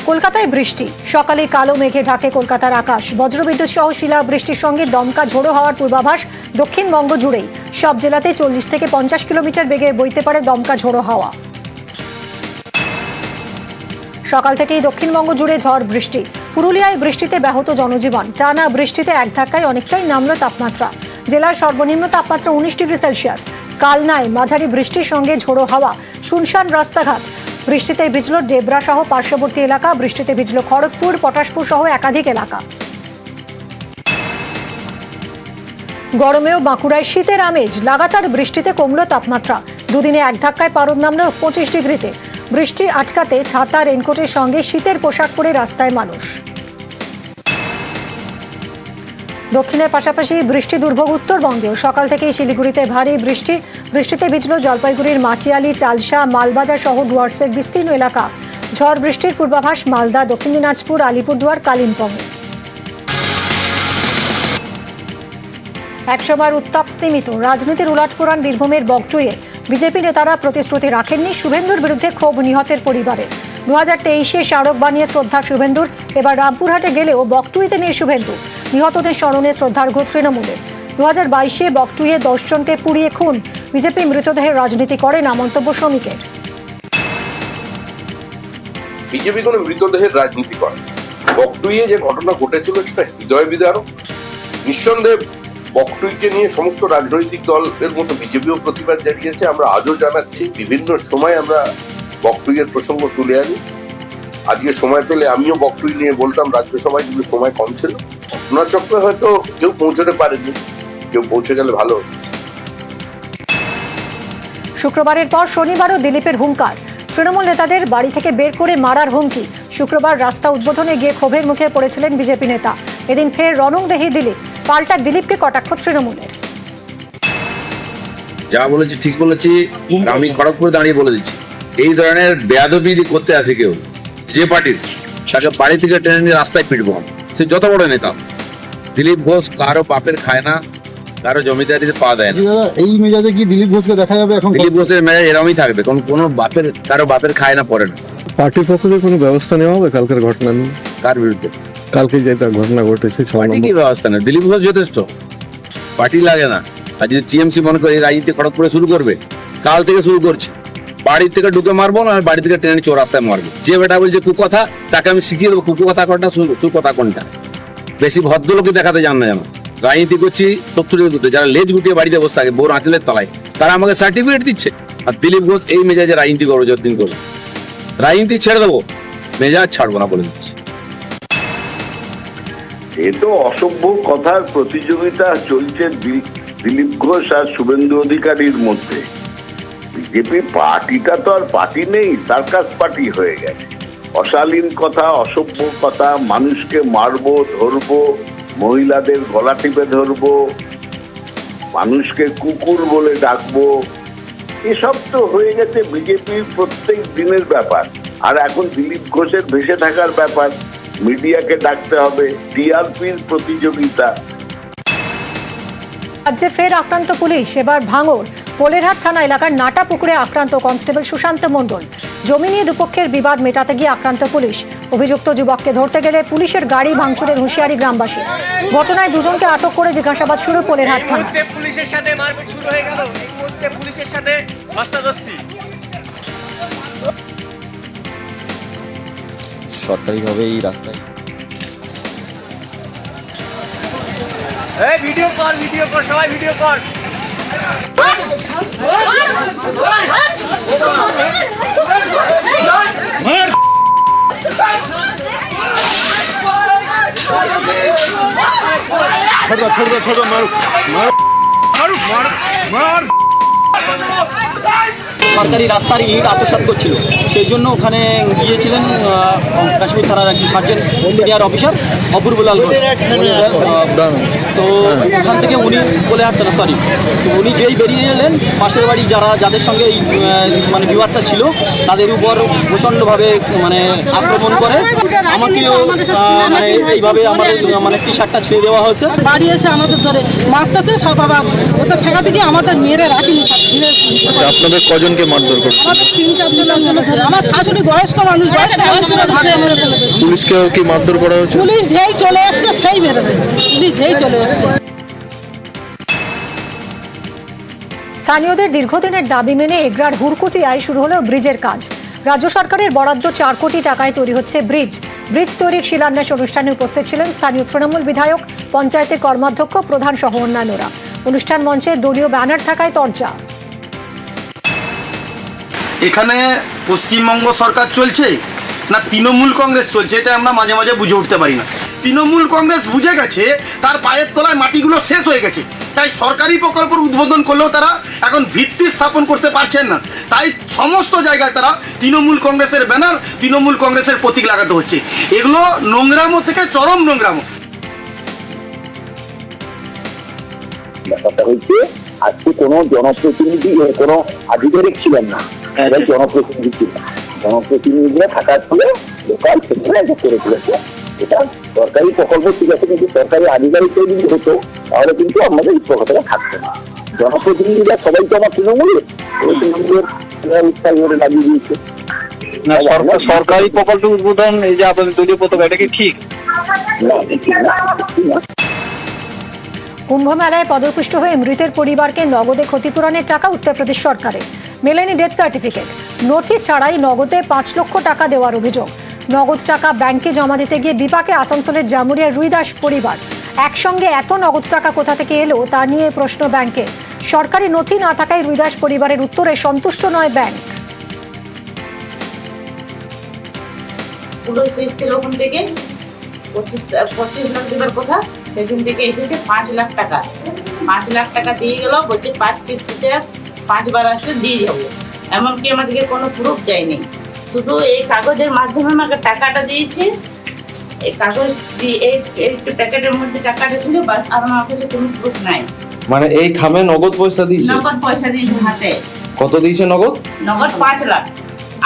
কলকাতায় বৃষ্টি, সকালে কালো মেঘে ঢাকে কলকাতার আকাশ। বজ্রবিদ্যুৎ সহ শিলা বৃষ্টির সঙ্গে দমকা ঝোড়ো হওয়ার পূর্বাভাস দক্ষিণবঙ্গ জুড়েই। সব জেলাতে 40 থেকে 50 কিলোমিটার বেগে বইতে পারে দমকা ঝোড়ো হাওয়া। সকাল থেকেই দক্ষিণবঙ্গ জুড়ে ঝড় বৃষ্টি। পুরুলিয়ায় বৃষ্টিতে ব্যাহত জনজীবন। টানা বৃষ্টিতে এক ধাক্কায় অনেকটাই নামল তাপমাত্রা। জেলার সর্বনিম্ন তাপমাত্রা 19 ডিগ্রি সেলসিয়াস। কালনায় মাঝারি বৃষ্টির সঙ্গে ঝোড়ো হাওয়া, শুনশান রাস্তাঘাট। বৃষ্টিতে ভিজল ডেবরা সহ পার্শ্ববর্তী এলাকা। বৃষ্টিতে ভিজল খড়গপুর, পটাশপুর সহ একাধিক এলাকা। গরমেও বাঁকুড়ায় শীতের আমেজ। লাগাতার বৃষ্টিতে কমল তাপমাত্রা। দুদিনে এক ধাক্কায় পারদ নামল 25 ডিগ্রিতে। বৃষ্টি আটকাতে ছাতা, রেনকোটের সঙ্গে শীতের পোশাক পরে রাস্তায় মানুষ। দক্ষিণের পাশাপাশি বৃষ্টি দুর্ভোগ উত্তরবঙ্গেও। সকাল থেকেই শিলিগুড়িতে ভারী বৃষ্টি। বৃষ্টিতে ভিজল জলপাইগুড়ির মাটিয়ালি, চালসা, মালবাজার সহ ডুয়ার্সের বিস্তীর্ণ এলাকা। ঝড় বৃষ্টির পূর্বাভাস মালদা, দক্ষিণ দিনাজপুর, আলিপুরদুয়ার, কালিম্পংয়ে। একসময়ের উত্তাপ স্তিমিত। রাজনীতির উলাটপুরাণ বীরভূমের বগটুইয়ে। বিজেপি নেতারা প্রতিশ্রুতি রাখেননি। শুভেন্দুর বিরুদ্ধে ক্ষোভ নিহতের পরিবারে। 2023-এ স্মারক বানিয়ে শ্রদ্ধা শুভেন্দুর। এবার রামপুরহাটে গেলেও বগটুইতে নেই শুভেন্দু। নিহতদের স্মরণে শ্রদ্ধার্ঘ্য তৃণমূলের। 2022-এ বগটুইয়ে 10 জনকে পুড়িয়ে খুন। বিজেপি মৃতদেহের রাজনীতি করে না, মন্তব্য শ্রমিকের। বিজেপি কোনো মৃতদেহের রাজনীতি করে। বগটুইয়ে যে ঘটনা ঘটেছিল সেটা হৃদয় বিদারক। নিঃসন্দেহে বগটুইকে নিয়ে সমস্ত রাজনৈতিক দলের মতো বিজেপিও প্রতিবাদ জানিয়েছে। আমরা আজও জানাচ্ছি, বিভিন্ন সময় আমরা বগটুইয়ের প্রসঙ্গ তুলে আনি। আজকে সময় পেলে আমিও বগটুই নিয়ে বলতাম রাজ্যসভায়, কিন্তু সময় কম ছিল। ঘটনাচক্রে হয়তো কেউ পৌঁছতে পারেনি, কেউ পৌঁছে গেলে ভালো। শুক্রবারের পর শনিবারও দিলীপের হুঙ্কার। তৃণমূল নেতাদের বাড়ি থেকে বের করে মারার হুমকি। শুক্রবার রাস্তা উদ্বোধনে গিয়ে ক্ষোভের মুখে পড়েছিলেন বিজেপি নেতা। এদিন ফের রণংদেহী দিলীপ। পাল্টা দিলীপকে কটাক্ষ তৃণমূলের। যা বলেছি ঠিক বলেছি। আমি খড়গপুরে দাঁড়িয়ে বলে দিচ্ছি, এই ধরনের বেয়াদবি করতে আসে কেউ যে পার্টির, তাকে বাড়ি থেকে টেনে নিয়ে রাস্তায় পিটবো। সে যত বড় নেতা। দিলীপ ঘোষ কারো বাপের খায় না, কারো জমিদারিতে পা দেয় না। এই মেজাজে কি দিলীপ ঘোষকে দেখা যাবে এখন? দিলীপ ঘোষের মেজাজ এরকমই থাকবে, কারো বাপের খায় না, পড়ে না। পার্টির পক্ষ থেকে কোনো ব্যবস্থা নেওয়া হবে কালকের ঘটনা নিয়ে? কার বিরুদ্ধে? কালকে যেটা ঘটনা ঘটেছে পার্টি কি ব্যবস্থা নেই? দিলীপ ঘোষ যথেষ্ট, পার্টি লাগে না। আর যদি টিএমসি মনে করে এই রাজনীতি খড়গপুরে শুরু করবে, কাল থেকে শুরু করছে। বাড়ি থেকে ঢুকে মারবো না, বাড়ি থেকে ট্রেনে চৌরাস্তায় মারবো। যে বেটা বলছে কুকথা, তাকে আমি শিখিয়ে দেবো কুকথা কোনটা, সুকথা কোনটা। বেশি ভদ্রলোকে দেখাতে জান না যেন। রাজনীতি করছি 70 যারা লেজ গুটিয়ে বাড়িতে বসে থাকে বোর আঁচলের তলায়, তারা আমাকে সার্টিফিকেট দিচ্ছে। আর দিলীপ ঘোষ এই মেজাজে রাজনীতি করবো যতদিন করবো। রাজনীতি ছেড়ে দেবো, মেজাজ ছাড়বো না বলে দিচ্ছি। এ তো অসভ্য কথার প্রতিযোগিতা চলছে দিলীপ ঘোষ আর শুভেন্দু অধিকারীর মধ্যে। বিজেপি পার্টিটা তো আর পার্টি নেই, সার্কাস পার্টি হয়ে গেছে। অশালীন কথা, অসভ্য কথা, মানুষকে মারবো, ধরবো, মহিলাদের গলা টিপে ধরবো, মানুষকে কুকুর বলে ডাকবো, এসব তো হয়ে গেছে বিজেপির প্রত্যেক দিনের ব্যাপার। আর এখন দিলীপ ঘোষের ভেসে থাকার ব্যাপার, মিডিয়াকে ডাকতে হবে, টিআরপির প্রতিযোগিতা। রাজ্যে ফের আক্রান্ত পুলিশ। এবার ভাঙড় পোলেরহাট থানা এলাকার নাটা পুকুরে আক্রান্ত কনস্টেবল সুশান্ত মণ্ডল। জমি নিয়ে দুপক্ষের বিবাদ মেটাতে গিয়ে আক্রান্ত পুলিশ। অভিযুক্ত যুবককে ধরতে গেলে পুলিশের গাড়ি ভাঙচুরের হুঁশিয়ারি গ্রামবাসী। ঘটনায় দুজনকে আটক করে জিজ্ঞাসাবাদ শুরু পোলেরহাট থানা। পুলিশের সাথে মারপিট শুরু হয়ে গেল। এই মুহূর্তে পুলিশের সাথে ধস্তাধস্তি। সরকারিভাবে এই রাস্তায় ভিডিও কর সবাই ভিডিও কর। সরকারি রাস্তার ইট আত্মসাৎ করছিল, সেই জন্য ওখানে গিয়েছিলেন কাশ্মীর থানার একজন সার্জেন্ট সিনিয়র অফিসার অপূর্বলাল ঘোষ। তো ওখান থেকে উনি বলে হাঁটতেন সরি, তো উনি যেই বেরিয়ে এলেন, পাশের বাড়ি যাদের সঙ্গে এই মানে বিবাদটা ছিল তাদের উপর প্রচণ্ডভাবে মানে আক্রমণ করে। আমাকেও মানে এইভাবে আমাদের মানে টি শার্টটা ছেড়ে দেওয়া হয়েছে। বাড়ি এসে আমাদের ধরে মারতেছে সব, আবার ওদের ঠেকাতে গিয়ে আমাদের মেয়েরা রাখিনি। আপনাদের কজনকে কতজনকে মারধর করেছে? আমার 3-4 জন ধরে আমার শাশুড়ি বয়স্ক মানুষ পুলিশকেও কি মারধর করা হয়েছে? পুলিশ যেই চলে আসছে সেই মেরেছে, পুলিশ যেই চলে আসছে। স্থানীয়দের দীর্ঘদিনের দাবি মেনে এগরার হুড়কুচিয়ায় শুরু হলো ব্রিজের কাজ। রাজ্য সরকারের বরাদ্দ 4 কোটি টাকায় তৈরি হচ্ছে ব্রিজ। ব্রিজ তৈরির শিলান্যাস অনুষ্ঠানে উপস্থিত ছিলেন স্থানীয় তৃণমূল বিধায়ক, পঞ্চায়েতের কর্মাধ্যক্ষ, প্রধান সহ অন্যান্যরা। অনুষ্ঠান মঞ্চে দলীয় ব্যানার থাকায় তরজা। এখানে পশ্চিমবঙ্গ সরকার চলছে না তৃণমূল কংগ্রেস চলছে, এটা আমরা মাঝে মাঝে বুঝে উঠতে পারি না। তৃণমূল কংগ্রেস বুঝে গেছে তার পায়ের তলায় মাটিগুলো শেষ হয়ে গেছে, তাই সরকারি প্রকল্পের উদ্বোধন করলেও তারা এখন ভিত্তি স্থাপন করতে পারছেন না। তাই সমস্ত জায়গায় তারা তৃণমূল কংগ্রেসের ব্যানার, তৃণমূল কংগ্রেসের প্রতীক লাগাতে হচ্ছে। এগুলো নোংরামো থেকে চরম নোংরামো। ব্যাপারটা হচ্ছে আজকে কোনো জনপ্রতিনিধি কোনো আধিকারিক ছিলেন না, এরা জনপ্রতিনিধি ছিলেন। জনপ্রতিনিধিরা থাকার ফলে লোকাল সেখানে এটা করে তুলেছে। এটা সরকারি প্রকল্প ঠিক আছে, কিন্তু সরকারি আধিকারিক যদি হতো তাহলে কিন্তু আমাদের এই কথাটা থাকতো না। জনপ্রতিনিধিরা সবাই তো আমার তৃণমূলের উৎসাহ করে লাগিয়ে দিয়েছে। সরকারি প্রকল্প উদ্বোধন এই যে আপনাদের দলীয় পতাকা, এটা কি ঠিক? না, ঠিক না, ঠিক না। কুম্ভ মেলায় পদপুষ্ট হয়ে মৃতের পরিবারকে নগদে ক্ষতিপূরণের টাকা উত্তরপ্রদেশ সরকারের। মেলেনি ডেথ সার্টিফিকেট, নথি ছাড়াই নগদে 5 লক্ষ টাকা দেওয়ার অভিযোগ। নগদ টাকা ব্যাংকে জমা দিতে গিয়ে বিপাকে আসানসোলের জামুরিয়ার রুইদাস পরিবার। একসঙ্গে এত নগদ টাকা কোথা থেকে এলো তা নিয়ে প্রশ্ন ব্যাংকে। সরকারি নথি না থাকায় রুইদাস পরিবারের উত্তরে সন্তুষ্ট নয় ব্যাংক। পুরো এসেছিল ওখান থেকে 25 লাখ দেবার কথা, সেদিন থেকে এসেছে 5 লাখ টাকা। 5 লাখ টাকা দিয়ে গেল, বলছে 5 কিস্তিতে 5 বার আসলে দিয়ে যাবো। এমনকি আমাদেরকে কোনো প্রুফ দেয়নি, শুধু এই কাগজের মাধ্যমে আমাকে টাকাটা দিয়েছে। এই কাগজ দিয়ে এই প্যাকেটের মধ্যে টাকাটা ছিল, বাস। আর আমার কাছে কোনো প্রুফ নাই। মানে এই খামে নগদ পয়সা দিয়েছে? নগদ পয়সা দিয়েছে হাতে। কত দিয়েছে নগদ? নগদ 5 লাখ।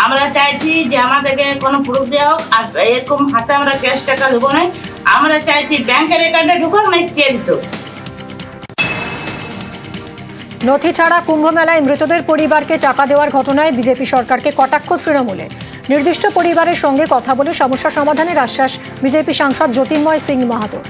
আমরা চাইছি যে আমাদেরকে কোনো প্রুফ দেওয়া হোক, আর এরকম হাতে আমরা ক্যাশ টাকা দেবো না। আমরা চাইছি ব্যাংকের অ্যাকাউন্টে ঢুকুক, না চেক দিত। নথি ছাড়া কুম্ভ মেলায় মৃতদের পরিবারকে টাকা দেওয়ার ঘটনায় বিজেপি সরকারকে কটাক্ষ তৃণমূলে। নির্দিষ্ট পরিবারের সঙ্গে কথা বলে সমস্যা সমাধানের আশ্বাস বিজেপি সাংসদ জ্যোতির্ময় সিং মাহাতো।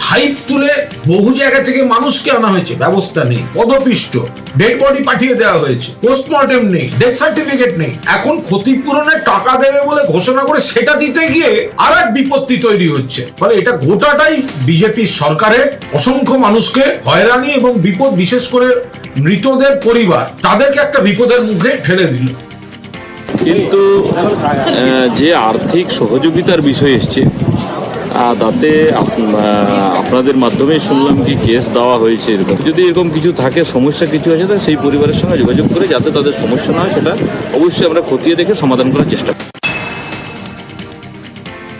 হাইপ তুলে বহু জায়গা থেকে মানুষকে আনা হয়েছে, ব্যবস্থা নেই, পদপিষ্ট, ডেড বডি পাঠিয়ে দেওয়া হয়েছে, পোস্টমর্টেম নেই, ডেথ সার্টিফিকেট নেই। এখন ক্ষতিপূরণের টাকা দেবে বলে ঘোষণা করে সেটা দিতে গিয়ে আর এক বিপত্তি তৈরি হচ্ছে। ফলে এটা গোটাটাই বিজেপি সরকারের অসংখ্য মানুষকে হয়রানি এবং বিপদ, বিশেষ করে মৃতদের পরিবার, তাদেরকে একটা বিপদের মুখে ঠেলে দিল। কিন্তু যে আর্থিক সহযোগিতার বিষয় এসছে, তাতে আপনাদের মাধ্যমে শুনলাম কি কেস দেওয়া হয়েছে। এরকম যদি এরকম কিছু থাকে, সমস্যা কিছু আছে, তাহলে সেই পরিবারের সঙ্গে যোগাযোগ করে যাতে তাদের সমস্যা না হয় সেটা অবশ্যই আমরা খতিয়ে দেখে সমাধান করার চেষ্টা করি।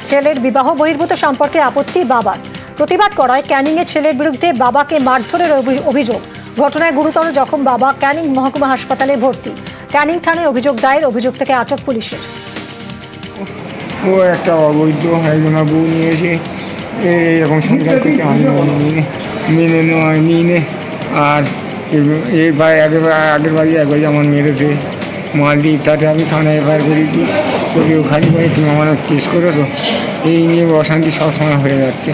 ছেলের বিবাহ বহির্ভূত সম্পর্কে আপত্তি বাবার। প্রতিবাদ করায় ক্যানিংয়ে ছেলের বিরুদ্ধে বাবাকে মারধরের অভিযোগ। ঘটনায় গুরুতর জখম বাবা, ক্যানিং মহকুমা হাসপাতালে ভর্তি। ক্যানিং থানায় অভিযোগ দায়ের, অভিযোগ থেকে আটক পুলিশের। ও একটা অবৈধ একজনের বউ নিয়েছে, এরকম সংসার থেকে আমি মেনে নিয়ে। আর এবার আগের বাড়ি একবার যেমন মেরেছে মারলি, তাতে আমি থানায় এফআইআর করেছি। তবে ওখানে ভাই তুমি আমার কেস করে তো, এই নিয়ে অশান্তি সবসময় হয়ে যাচ্ছে।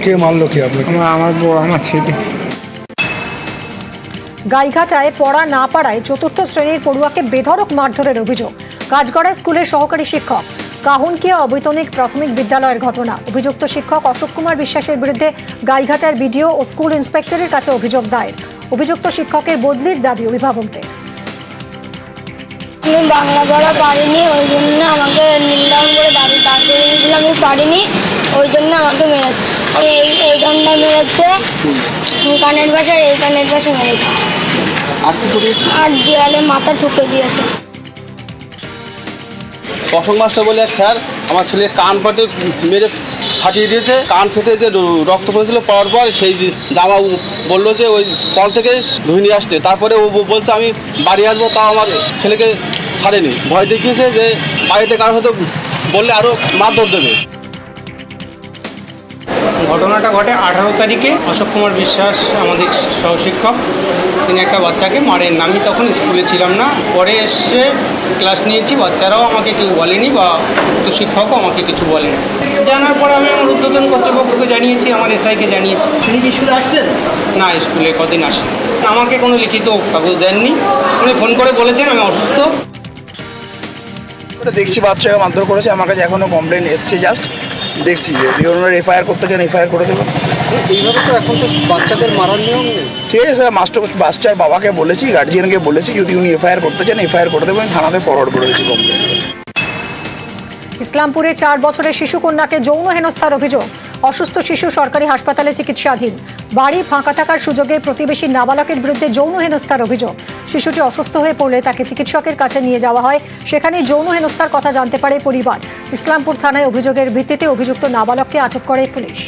কে মারলো? কে? আমার বউ, আমার ছেলে। গাইঘাটায় পড়া না পাড়ায় 4র্থ শ্রেণীর পড়ুয়াকে বেধড়ক মারধরের অভিযোগ। কাজগড়ায় স্কুলের সহকারী শিক্ষক। কাহুনকিয়া অবৈতনিক প্রাথমিক বিদ্যালয়ের ঘটনা। অভিযুক্ত শিক্ষক অশোক কুমার বিশ্বাসের বিরুদ্ধে গাইঘাটার বিডিও ও স্কুল ইন্সপেক্টরের কাছে অভিযোগ দায়ের। অভিযুক্ত শিক্ষকের বদলির দাবি অভিভাবকদের। আমি বাংলা পড়া পারিনি, ওই জন্য আমাকে নির্দাম করে দাবি তাকে আমি পারিনি, ওই জন্য আমাকে মেরেছে। এইখানটা মেরেছে, কানের পাশে, এই কানের পাশে মেরেছে, আর দেয়ালে মাথা ঠুকে দিয়েছে। অশোক মাস্টার বলে এক স্যার আমার ছেলের কান পাটে মেরে ফাটিয়ে দিয়েছে। কান ফেটে যে রক্ত পড়েছিল, পড়ার পর সেই জামা বললো যে ওই কল থেকে ধুয়ে নিয়ে আসতে। তারপরে ও বলছে আমি বাড়ি আসবো, তাও আমার ছেলেকে ছাড়েনি। ভয় দেখিয়েছে যে বাড়িতে কারোর হয়তো বললে আরও মারধর দেবে। ঘটনাটা ঘটে 18 তারিখে। অশোক কুমার বিশ্বাস আমাদের সহশিক্ষক, তিনি একটা বাচ্চাকে মারেন। আমি তখন স্কুলে ছিলাম না, পরে এসে ক্লাস নিয়েছি, বাচ্চারাও আমাকে কেউ বলেনি বা তো শিক্ষকও আমাকে কিছু বলেনি। জানার পর আমি আমার ঊর্ধ্বতন কর্তৃপক্ষকে জানিয়েছি, আমার এসআইকে জানিয়েছি। তিনি কি স্কুলে আসছেন? না, স্কুলে কদিন আসেন, আমাকে কোনো লিখিত কাগজ দেননি। উনি ফোন করে বলেছেন আমি অসুস্থ। দেখছি বাচ্চাকে মারধর করেছে, আমার কাছে এখনো কমপ্লেন এসছে, জাস্ট দেখছি যদি ওনারা এফআইআর করতে চান এফআইআর করে দেবেন। এইভাবে তো এখন তো বাচ্চাদের মারার নিয়ম নেই। ঠিক আছে স্যার, বাচ্চার বাবাকে বলেছি, গার্জিয়ানকে বলেছি, যদি উনি এফআইআর করতে চান এফআইআর করে দেবেন, থানাতে ফরওয়ার্ড করে দিচ্ছি কমপ্লেন। ইসলামপুরে 4 বছরের শিশু কন্যাকে যৌন হেনস্থার অভিযোগ। অসুস্থ শিশু সরকারি হাসপাতালে চিকিৎসাধীন। বাড়ি ফাঁকা থাকার সুযোগে প্রতিবেশী নাবালকের বিরুদ্ধে যৌন হেনস্থার অভিযোগ। শিশুটি অসুস্থ হয়ে পড়লে তাকে চিকিৎসকের কাছে নিয়ে যাওয়া হয়, সেখানে যৌন হেনস্থার কথা জানতে পারে পরিবার। ইসলামপুর থানায় অভিযোগের ভিত্তিতে অভিযুক্ত নাবালককে আটক করে পুলিশ।